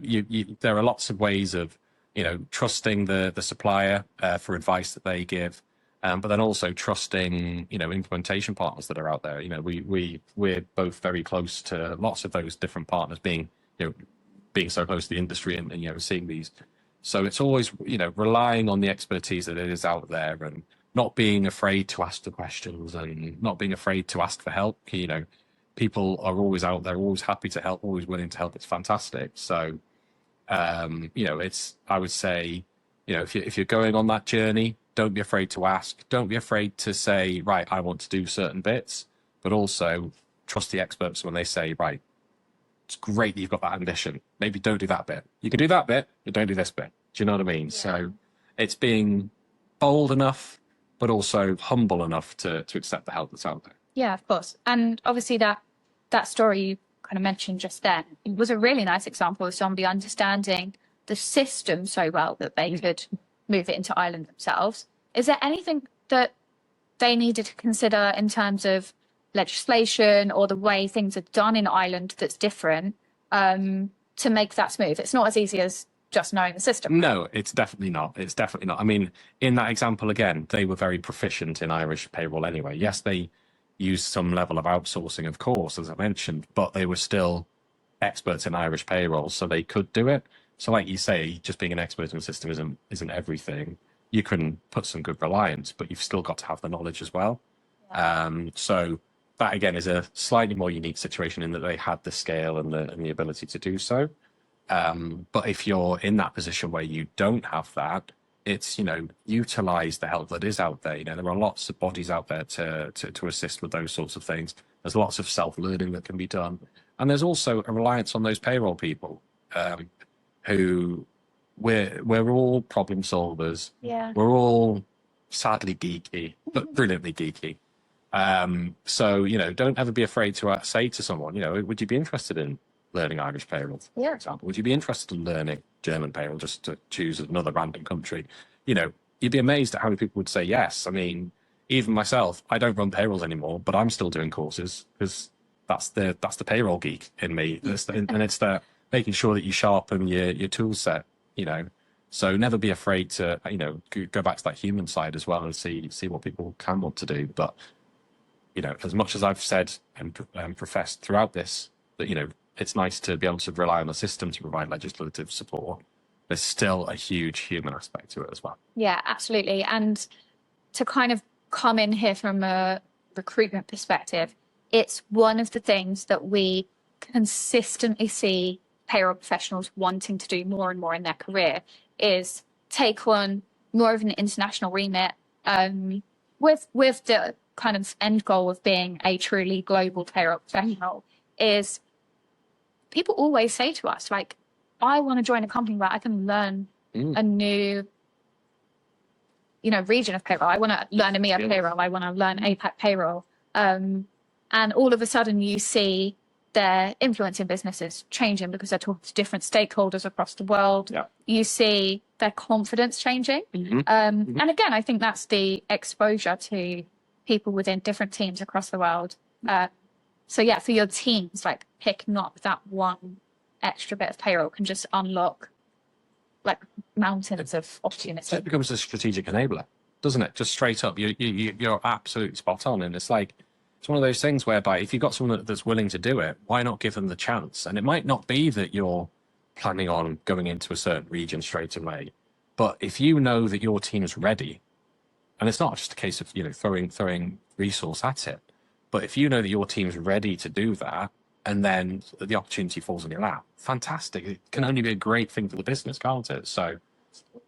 there are lots of ways of, you know, trusting the supplier for advice that they give, but then also trusting, you know, implementation partners that are out there. You know, we're both very close to lots of those different partners, being, you know, being so close to the industry and you know, seeing these. So it's always, you know, relying on the expertise that it is out there and not being afraid to ask the questions and not being afraid to ask for help. You know, people are always out there, always happy to help, always willing to help. It's fantastic. So, you know, I would say, you know, if you're going on that journey, don't be afraid to ask. Don't be afraid to say, right, I want to do certain bits, but also trust the experts when they say, right, it's great that you've got that ambition. Maybe don't do that bit. You can do that bit, but don't do this bit. Do you know what I mean? Yeah. So it's being bold enough, but also humble enough to accept the help that's out there. Yeah, of course. And obviously that story you kind of mentioned just then, it was a really nice example of somebody understanding the system so well that they could move it into Ireland themselves. Is there anything that they needed to consider in terms of legislation or the way things are done in Ireland that's different to make that smooth? It's not as easy as just knowing the system. No, it's definitely not. It's definitely not. I mean, in that example, again, they were very proficient in Irish payroll anyway. Yes, they used some level of outsourcing, of course, as I mentioned, but they were still experts in Irish payroll, so they could do it. So like you say, just being an expert in the system isn't everything. You can put some good reliance, but you've still got to have the knowledge as well. Yeah. So that again is a slightly more unique situation in that they had the scale and the ability to do so. But if you're in that position where you don't have that, it's, you know, utilize the help that is out there. You know, there are lots of bodies out there to assist with those sorts of things. There's lots of self-learning that can be done. And there's also a reliance on those payroll people who we're all problem solvers. Yeah. We're all sadly geeky, but brilliantly geeky. So, you know, don't ever be afraid to say to someone, you know, would you be interested in learning Irish payroll, for example? Would you be interested in learning German payroll, just to choose another random country? You know, you'd be amazed at how many people would say yes. I mean, even myself, I don't run payrolls anymore, but I'm still doing courses because that's the payroll geek in me. And it's the making sure that you sharpen your tool set, you know. So never be afraid to, you know, go back to that human side as well and see what people can want to do. But, you know, as much as I've said and professed throughout this, that, you know, it's nice to be able to rely on the system to provide legislative support, there's still a huge human aspect to it as well. Yeah, absolutely. And to kind of come in here from a recruitment perspective, it's one of the things that we consistently see payroll professionals wanting to do more and more in their career is take on more of an international remit with the kind of end goal of being a truly global payroll professional. Is people always say to us, like, I want to join a company where I can learn a new, you know, region of payroll. I want to learn EMEA payroll. I want to learn APAC payroll. And all of a sudden you see their influence in businesses changing because they're talking to different stakeholders across the world. Yeah. You see their confidence changing. And again, I think that's the exposure to people within different teams across the world. So yeah, for your teams, like picking up that one extra bit of payroll can just unlock like mountains of opportunity. It becomes a strategic enabler, doesn't it? Just straight up, you're absolutely spot on. And it's like, it's one of those things whereby if you've got someone that's willing to do it, why not give them the chance? And it might not be that you're planning on going into a certain region straight away, but if you know that your team is ready, and it's not just a case of, you know, throwing resource at it, but if you know that your team's ready to do that, and then the opportunity falls on your lap, fantastic. It can only be a great thing for the business, can't it? So,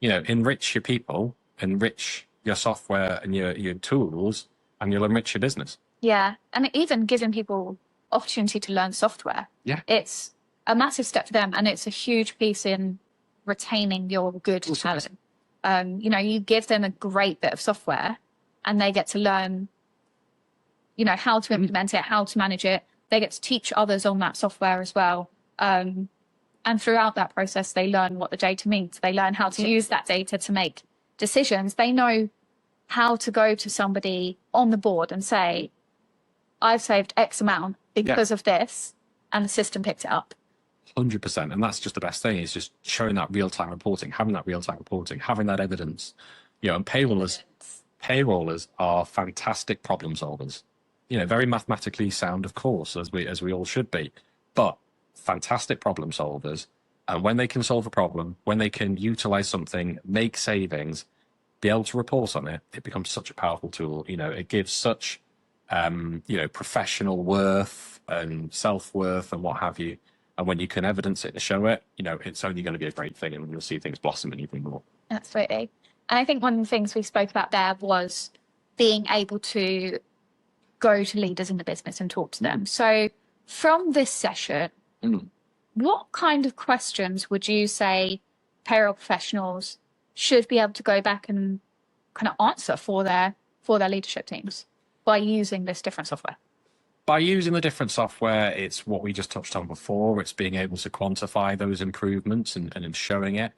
you know, enrich your people, enrich your software and your tools, and you'll enrich your business. Yeah, and even giving people opportunity to learn software. Yeah, it's a massive step for them, and it's a huge piece in retaining your good talent. You know, you give them a great bit of software, and they get to learn, you know, how to implement it, how to manage it. They get to teach others on that software as well. And And throughout that process, they learn what the data means. They learn how to use that data to make decisions. They know how to go to somebody on the board and say, I've saved X amount because of this, and the system picked it up. 100%. And that's just the best thing, is just showing that real-time reporting, having that real-time reporting, having that evidence. And payrollers are fantastic problem solvers. Very mathematically sound, of course, as we all should be, but fantastic problem solvers. And when they can solve a problem, when they can utilize something, make savings, be able to report on it, it becomes such a powerful tool. It gives such, professional worth and self-worth and what have you. And when you can evidence it and show it, it's only going to be a great thing, and you'll see things blossoming even more. Absolutely. And I think one of the things we spoke about there was being able to go to leaders in the business and talk to them. So from this session, what kind of questions would you say payroll professionals should be able to go back and kind of answer for their leadership teams by using this different software? By using the different software, it's what we just touched on before. It's being able to quantify those improvements and showing it.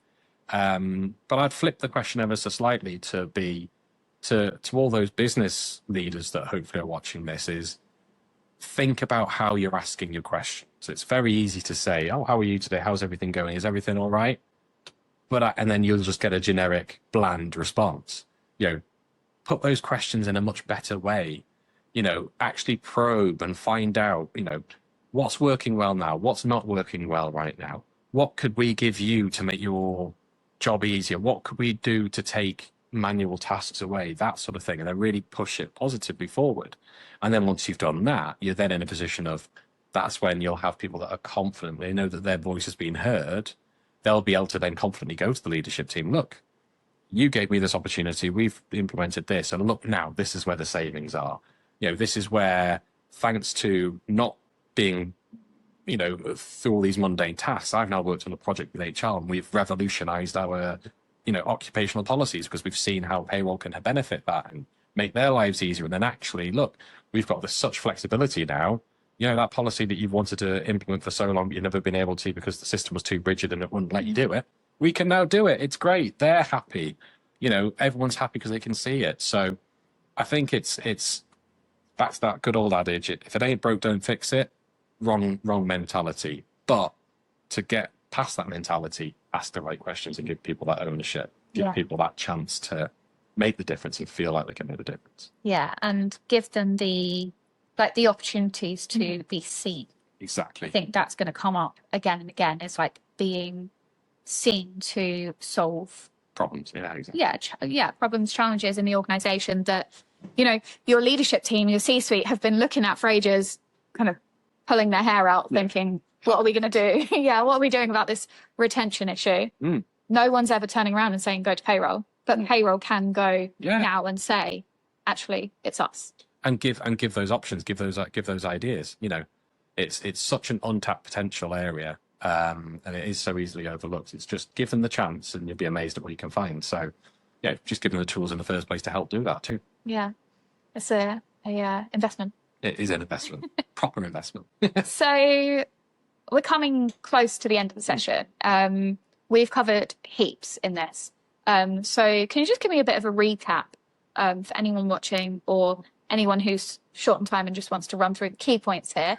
But I'd flip the question ever so slightly to be to all those business leaders that hopefully are watching this, is think about how you're asking your questions. It's very easy to say, oh, how are you today? How's everything going? Is everything all right? And then you'll just get a generic, bland response. Put those questions in a much better way. Actually probe and find out, what's working well now, what's not working well right now. What could we give you to make your job easier? What could we do to take manual tasks away? That sort of thing. And then really push it positively forward. And then once you've done that, you're then in a position of, that's when you'll have people that are confident. They know that their voice has been heard. They'll be able to then confidently go to the leadership team. Look, you gave me this opportunity. We've implemented this. And look now, this is where the savings are. This is where, thanks to not being, through all these mundane tasks, I've now worked on a project with HR, and we've revolutionized our, occupational policies, because we've seen how payroll can benefit that and make their lives easier. And then actually, look, we've got such flexibility now. That policy that you've wanted to implement for so long, but you've never been able to because the system was too rigid and it wouldn't let you do it. We can now do it. It's great. They're happy. Everyone's happy because they can see it. So I think it's that's that good old adage. If it ain't broke, don't fix it. Wrong mentality. But to get past that mentality, ask the right questions and give people that ownership, give people that chance to make the difference and feel like they can make the difference. Yeah, and give them the opportunities to be seen. Exactly. I think that's going to come up again and again. It's like being seen to solve problems. Yeah, exactly. Problems, challenges in the organization that, your leadership team, your C-suite have been looking at for ages, kind of pulling their hair out, thinking, what are we going to do? What are we doing about this retention issue? No one's ever turning around and saying, go to payroll, but payroll can go now and say, actually, it's us. And give those options, give those ideas. It's such an untapped potential area, and it is so easily overlooked. It's just give them the chance, and you'll be amazed at what you can find. So, just give them the tools in the first place to help do that too. Yeah, it's a investment. It is an investment, proper investment. So we're coming close to the end of the session. We've covered heaps in this. So can you just give me a bit of a recap for anyone watching or anyone who's short on time and just wants to run through the key points here?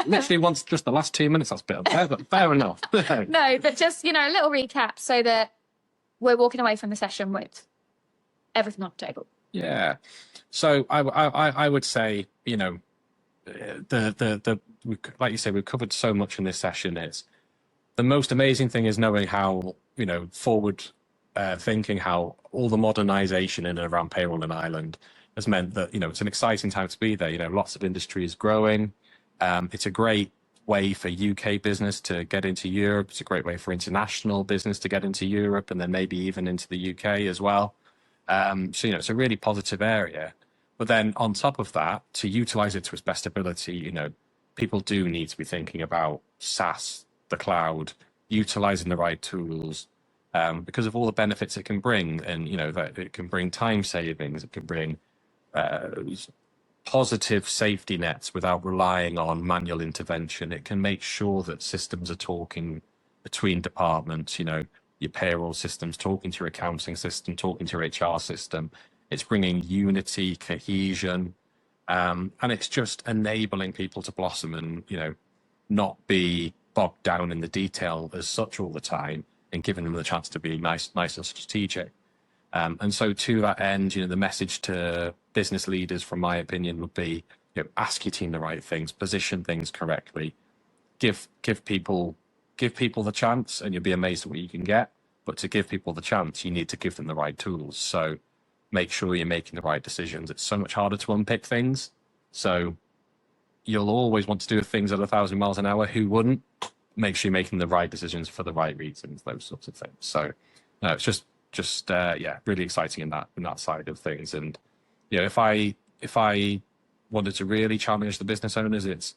Literally wants just the last 2 minutes. That's a bit unfair, but fair enough. No, but just, a little recap so that we're walking away from the session with everything on the table. Yeah. So I would say, like you say, we've covered so much in this session. It's the most amazing thing is knowing how, forward thinking, how all the modernisation in and around payroll in Ireland has meant that, it's an exciting time to be there. Lots of industry is growing. It's a great way for UK business to get into Europe. It's a great way for international business to get into Europe and then maybe even into the UK as well. So, it's a really positive area. But then on top of that, to utilize it to its best ability, people do need to be thinking about SaaS, the cloud, utilizing the right tools, because of all the benefits it can bring. And, that it can bring time savings, it can bring positive safety nets without relying on manual intervention. It can make sure that systems are talking between departments, you know, your payroll systems, talking to your accounting system, talking to your HR system. It's bringing unity, cohesion, and it's just enabling people to blossom and, you know, not be bogged down in the detail as such all the time, and giving them the chance to be nice and strategic. And so to that end, you know, the message to business leaders, from my opinion, would be, you know, ask your team the right things, position things correctly, give people the chance, and you'll be amazed at what you can get. But to give people the chance, you need to give them the right tools. So make sure you're making the right decisions. It's so much harder to unpick things. So you'll always want to do things at 1,000 miles an hour. Who wouldn't? Make sure you're making the right decisions for the right reasons, those sorts of things. So no, it's just yeah, really exciting in that side of things. And, you know, if I wanted to really challenge the business owners, it's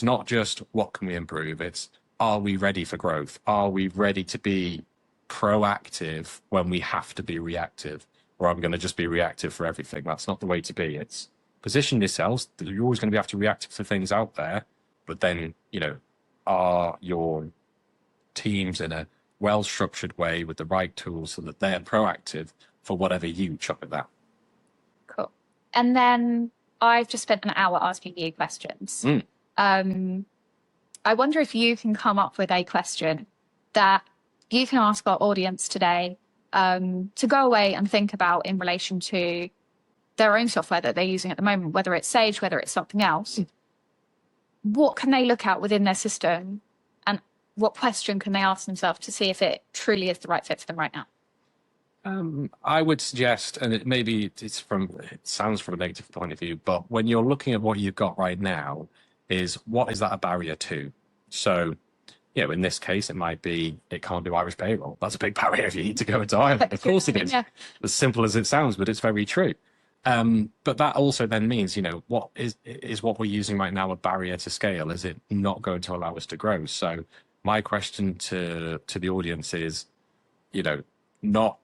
not just what can we improve, it's, are we ready for growth? Are we ready to be proactive when we have to be reactive? Or I'm going to just be reactive for everything? That's not the way to be. It's position yourselves. You're always going to be have to react to things out there, but then, you know, are your teams in a well-structured way with the right tools so that they're proactive for whatever you chuck at that? Cool. And then I've just spent an hour asking you questions. I wonder if you can come up with a question that you can ask our audience today to go away and think about in relation to their own software that they're using at the moment, whether it's Sage, whether it's something else. What can they look at within their system, and what question can they ask themselves to see if it truly is the right fit for them right now? I would suggest, and it sounds from a negative point of view, but when you're looking at what you've got right now, is what is that a barrier to? So, you know, in this case, it might be it can't do Irish payroll. That's a big barrier if you need to go into Ireland. Of course it is. Yeah. As simple as it sounds, but it's very true. But that also then means, you know, what is what we're using right now a barrier to scale? Is it not going to allow us to grow? So my question to the audience is, you know, not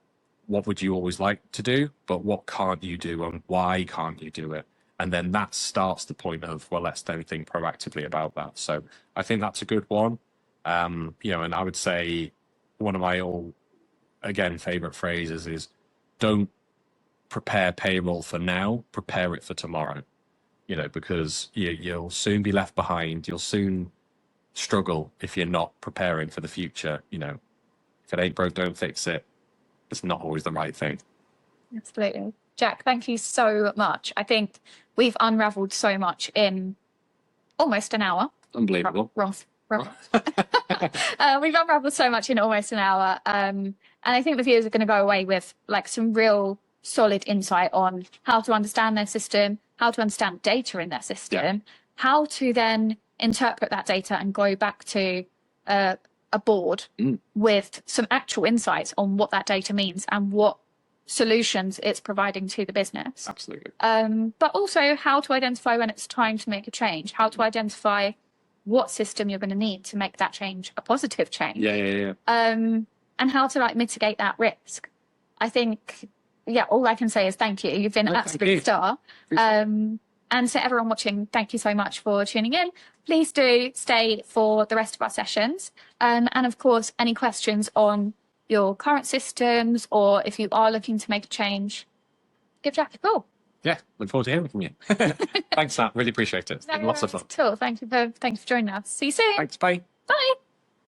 what would you always like to do, but what can't you do and why can't you do it? And then that starts the point of, well, let's then think proactively about that. So I think that's a good one. You know, and I would say one of my favorite phrases is, don't prepare payroll for now, prepare it for tomorrow. You know, because you'll soon be left behind. You'll soon struggle if you're not preparing for the future. You know, if it ain't broke, don't fix it. It's not always the right thing. Absolutely. Jack, thank you so much. I think we've unraveled so much in almost an hour. Unbelievable. We've unraveled so much in almost an hour. And I think the viewers are going to go away with like some real solid insight on how to understand their system, how to understand data in their system, how to then interpret that data and go back to a board with some actual insights on what that data means and what solutions it's providing to the business. Absolutely. But also how to identify when it's time to make a change, how to identify what system you're going to need to make that change a positive change. Yeah. And how to like mitigate that risk. I think, all I can say is thank you. You've been an absolute star. And to everyone watching, thank you so much for tuning in. Please do stay for the rest of our sessions. And of course, any questions on your current systems, or if you are looking to make a change, give Jack a call. Yeah, look forward to hearing from you. Thanks, Nat. Really appreciate it. It's been lots of fun. Cool. Thank you for joining us. See you soon. Thanks. Bye. Bye.